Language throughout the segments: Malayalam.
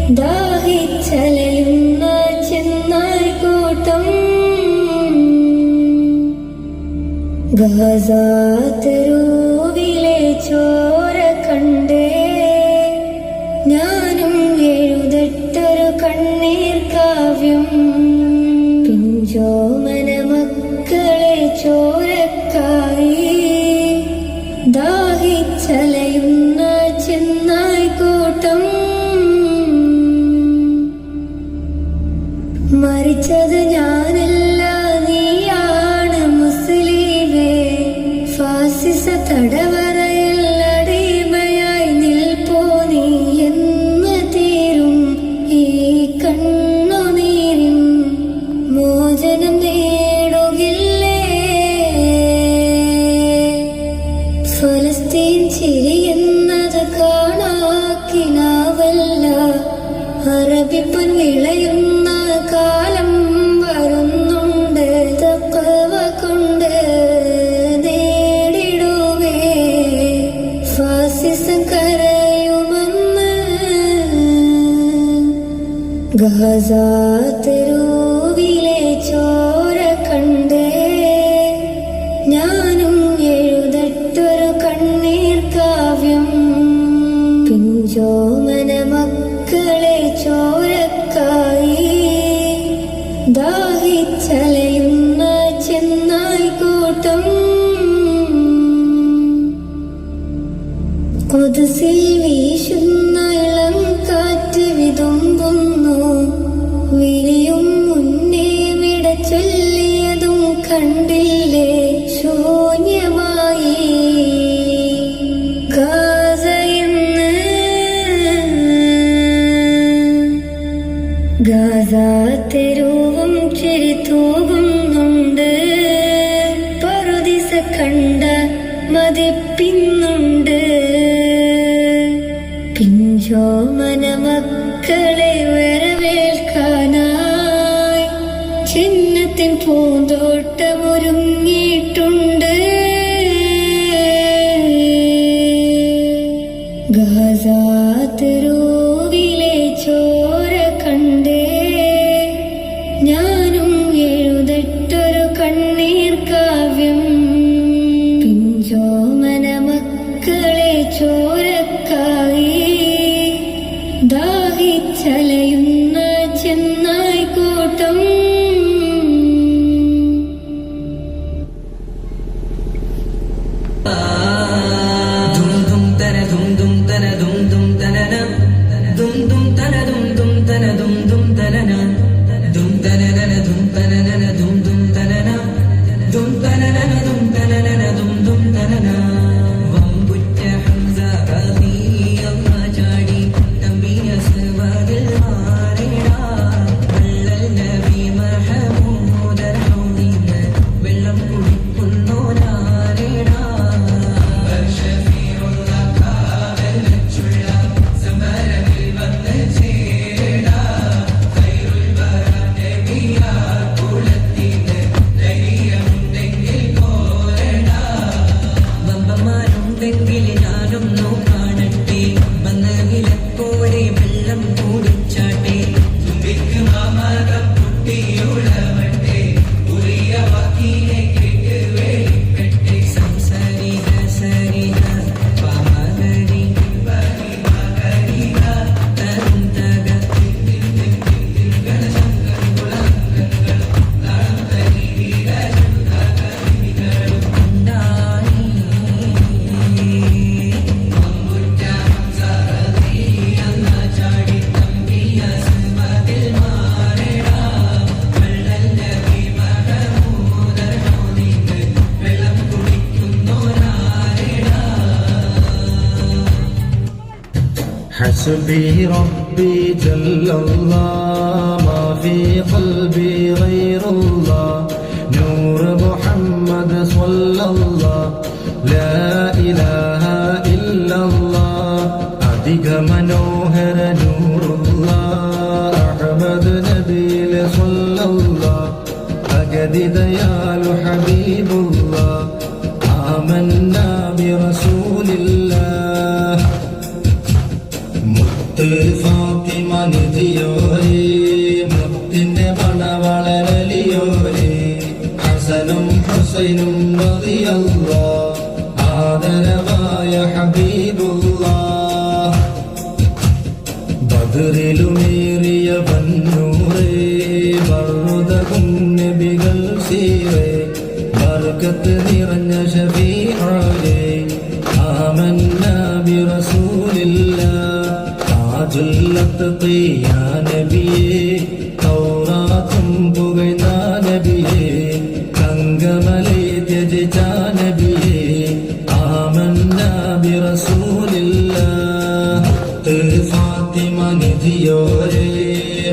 ദാഹിച്ചലയുന്ന ചെന്നായ് കൂട്ടം ഗാസ തെരുവിലെ ചോര കണ്ടേ ഞാനും എഴുതട്ടൊരു കണ്ണീർ കാവ്യം പിഞ്ചോമന മക്കളെ ചോരക്കായി ദാഹിച്ചലയുന്ന ചെന്നായ് കൂട്ടം മരിച്ചത് ഞാനല്ല നീയാണ് മുസ്ലിമേ ഫാസിസ തടവറയിൽ അടിമയായി നിൽപ്പോ നീ എന്ന് തീരും ഈ കണ്ണുനീരിൻ മോചനം നേടുകില്ലേ ഫലസ്തീൻ ചിരിയെന്നത് കാണാക്കിനാവല്ല അറബിപ്പൻ വിളയുന്ന കാലം വരുന്നുണ്ട് തഖ്വ കൊണ്ട് നേടിടുവേ ഫാസിസം കരയുമെന്ന് ഗാസ തെരുവിലെ ചോര കണ്ടേ ഞാനും എഴുതട്ടൊരു കണ്ണീർ കാവ്യം പിഞ്ചോമന മക്കളെ ചോരക്കായി ദാഹിച്ചലയുന്ന ചെന്നായ് കൂട്ടം ഖുദ്സിൽ വീശുന്ന ഇളം കാറ്റ് വിതുമ്പുന്നു വിരിയും മുന്നേ വിട ചൊല്ലിയതും കണ്ടില്ലേ ശൂന്യമായി ഗാസയെന്ന് ഗാസ തെരുവും ചിരി തൂകുന്നുണ്ട് പറുദിസ കണ്ട മതിപ്പിന്നുണ്ട് പിഞ്ചോമന മക്കളെ വരവേൽക്കാനായി ചിഹ്നത്തിൻ പൂന്തോട്ടമൊരുങ്ങിയിട്ടുണ്ട് ഗാസ തെരുവിലെ ചോര കണ്ടേ ഞാനും എഴുതട്ടൊരു കണ്ണീർ കാവ്യം പിഞ്ചോമന മക്കളെ ചോരക്കായി ദാഹിച്ചലയുന്ന ചെന്നായ് കൂട്ടം حسبي ربي جل الله ما في قلبي غير الله نور محمد صلى الله لا إله إلا الله أديك منوهر نور الله أحمد نبي صلى الله أجد ديال حبيب الله آمنا برسول الله ഫാത്തിമ നിധിയോരേ മുത്തിന്റെ മണവളരലിയോരേ ഹസനും ഹുസൈനും റളിയല്ലാഹ് ആദരവായ ഹബീബുല്ലാഹ് ബദറിലുമേറിയ വന്നൂറേ ബറുദകും നബികൾ സീറേ ബർക്കത്ത് നിറഞ്ഞ ശഫീഅേ ആമന്നാ ബിറസൂലില്ലാഹ് താജുൽ യാ നബിയേ തൗറാത്തും പുകഴ്ന്ന നബിയേ തങ്കമലൈ ത്യജിച്ച നബിയേ ആമന്നാ ബിറസൂലില്ലാഹ് ഫാത്തിമ നിധിയോരേ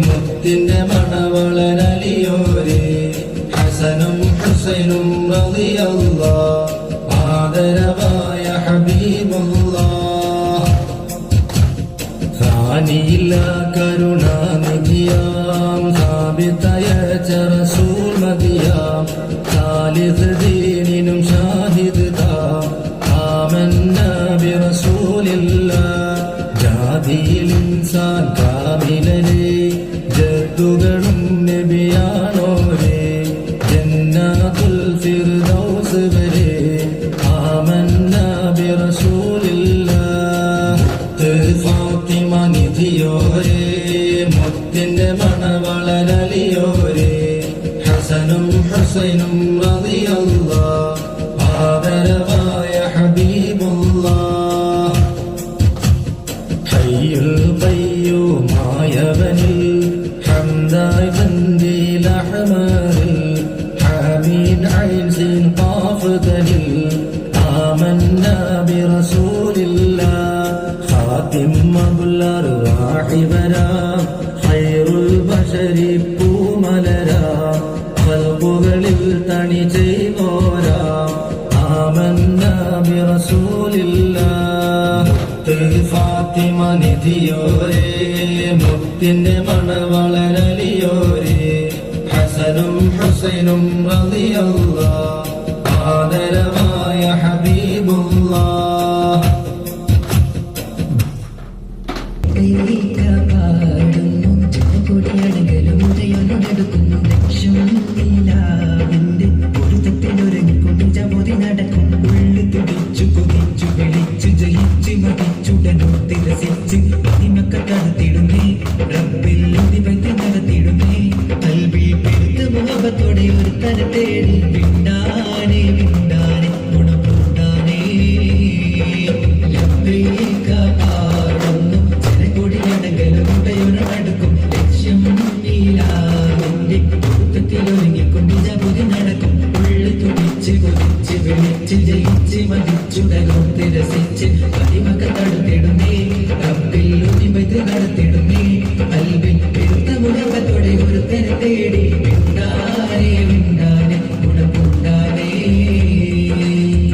മുത്തിന്റെ മണവളരലിയോരേ ഹസനും ഹുസൈനും റളിയല്ലാഹ് ആദരവായ ഹബീബുല്ലാഹ് ഖാനിയില്ല കരുണാനിധിയാം സാബിതയ റസൂൽ മദിയാം ഖാലിദ് ദീനിനും ഷാഹിദ് താം ആമന്നാ ബിറസൂലില്ലാഹ് ജാതിയിൽ ഇൻസാൻ കാമിലരേ ജദ്ദുകളും നബിയാണോരേ ജന്നാത്തുൽ ഫിർദൗസ് വരെ ആമന്നാ ബിറസൂലില്ലാഹ് ഫാത്തിമ നിധിയോരേ മുത്തിന്റെ മണവളരലിയോരേ ഹസനും ഹുസൈനും റളിയല്ലാഹ് ആദരവായ ഹബീബുല്ലാഹ് ഹയ്യുൽ ഖയ്യൂമായവനിൽ ഹംദായി ബന്ദിൽ അഹ്മറിൽ ഹാമീൻ ഐൻ സീൻ ഖാഫ് ദലിൽ ആമന്നാ ബിറസൂലില്ലാഹ് ഖാതിം അബുൽ അർവാഹി വരാം ഖൈറുൽ ബശരി പൂമലരാം ഖൽബുകളിൽ തണി ചെയ്തോരാം ആമന്നാ ബിറസൂലില്ലാഹ് ഫാത്തിമ നിധിയോരേ മുത്തിന്റെ മണവളരലിയോരേ ഹസനും ഹുസൈനും റളിയല്ലാഹ് ആദരവായ ഹബീബുല്ലാഹ് പാടുന്നു ജനകൊടിയടകലും ഉദയൊന്നെടുക്കുന്നു ലക്ഷ്മിന്റെ പൊരുത്തത്തിലൊരുങ്ങിക്കൊണ്ട് ജപോതി നടക്കും ഉള്ളു തുടിച്ചു കുതിച്ചു വിളിച്ചു ജയിച്ചു മതിച്ചുടനോത്തി രസിച്ച് മതിമക്ക കടത്തിടുന്നേ റബ്ബിൽ ഉദിവയ്ക്ക് നടത്തിടുന്നേ കൽവിൽ പെരുത്ത മുഹബത്തോടെ ഒരു തര തേടി വിണ്ടാനെ വിണ്ടാനെ ഗുണപൂണ്ടാനേ ലബ്ബൈക പാടുന്നു ജനകൊടിയടകലുടയൊരു അടുക്കും ലക്ഷ്യം നീലാവിന്റെ പൊരുത്തത്തിലൊരുങ്ങിക്കൊണ്ട് ജപോതി നടക്കും ഉള്ളു തുടിച്ച് കൊതിച്ച് വിളിച്ച് ജയിച്ച് മതിച്ചുടനോത്തി രസിച്ച് മതിമക്ക തടുത്തിടുന്നേ റബ്ബിൽ ഉദിവയ്ക്ക് നടത്തിടുന്നേ കൽവിൽ പെരുത്ത മുഹബത്തോടെ ഒരു തര തേടി വിണ്ടാനെ വിണ്ടാനെ ഗുണപൂണ്ടാനേ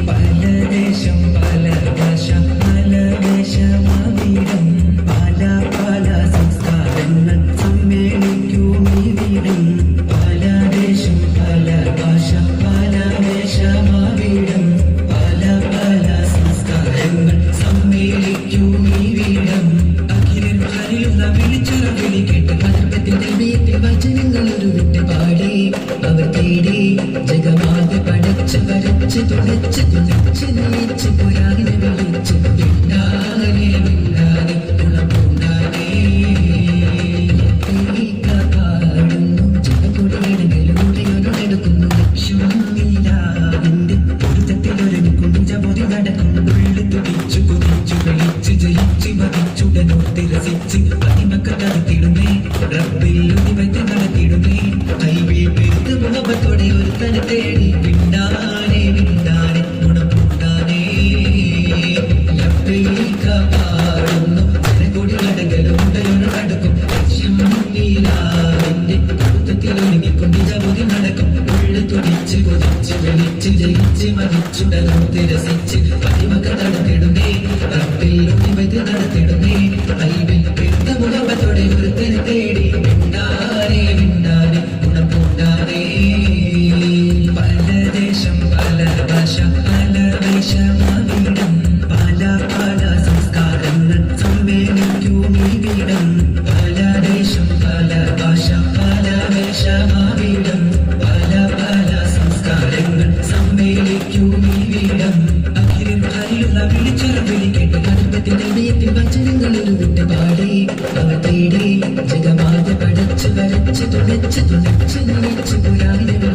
പല ദേശം പല ഭാഷ പല വേഷമാവീരം പല പല സംസ്കാരങ്ങൾ സമ്മേളിക്കും ഈ വീടും പല ദേശം പല ഭാഷ പല വേഷമാവീരം പല പല സംസ്കാരങ്ങൾ സമ്മേളിക്കും ഈ വീടും അഖിലൻ ഹരിയുള്ള വിളിച്ചറ വിളി കേട്ട് പതർപ്പത്തിന്റെ വീട്ടിൽ വചനങ്ങൾ ഒരു വിട്ട് പാടി അവർ തേടി ജഗമാതെ പടച്ച് വരച്ച് തുളച്ച് തുളച്ച് നയിച്ച് പുരാനെ വിളിച്ച് വിണ്ടാനെ വിണ്ടാനെ ഗുണപൂണ്ടാനേ പാടുന്നു ജനകൊടിയിടങ്ങളിലൂടെയൊരെടുക്കുന്നു ലക്ഷ്മിന്റെ പൊരുത്തത്തിലൊരുങ്ങിക്കൊണ്ട് ജപോതി നടക്കും ഉള്ളു തുടിച്ചു കുതിച്ചു വിളിച്ചു ജയിച്ച് മതിച്ചുടനോത്തി രസിച്ച് മതിമക്ക നടത്തിടുന്നേ റബ്ബിൽ ഉദിവയ്ക്ക് നടത്തിടുന്നേ കൽവിൽ പെരുത്ത മുഹബത്തോടെ ഒരു തന തേടി വിണ്ടാനെ വിണ്ടാനെ ഗുണപൂണ്ടാനേ ലബ്ബൈക പാടുന്നു ജനകൊടിയടകലുടയൊരു അടുക്കും ലക്ഷ്യം നീലാവിന്റെ പൊരുത്തത്തിലൊരുങ്ങിക്കൊണ്ട് ജപോതി നടക്കും ഉള്ളു തുടിച്ച് കൊതിച്ച് വിളിച്ച് ജയിച്ച് മതിച്ചുടനോത്തി രസിച്ച് മതിമക്ക നടത്തിടുന്നേ റബ്ബിൽ ഉദിവയ്ക്ക് നടത്തിടുന്നേ കൽവിൽ പെരുത്ത മുഹബത്തോടെ ഒരു തന തേടി വിണ്ടാനെ വിണ്ടാനെ ഗുണപൂണ്ടാനേ പല ദേശം പല ഭാഷ പല വേഷമാവീരം പല പല സംസ്കാരങ്ങൾ സമ്മേളിക്കും ഈ ജഗമാത പടച്ചു വരച്ചു തുണച്ചു തുണച്ചു നയിച്ചു പുരാണ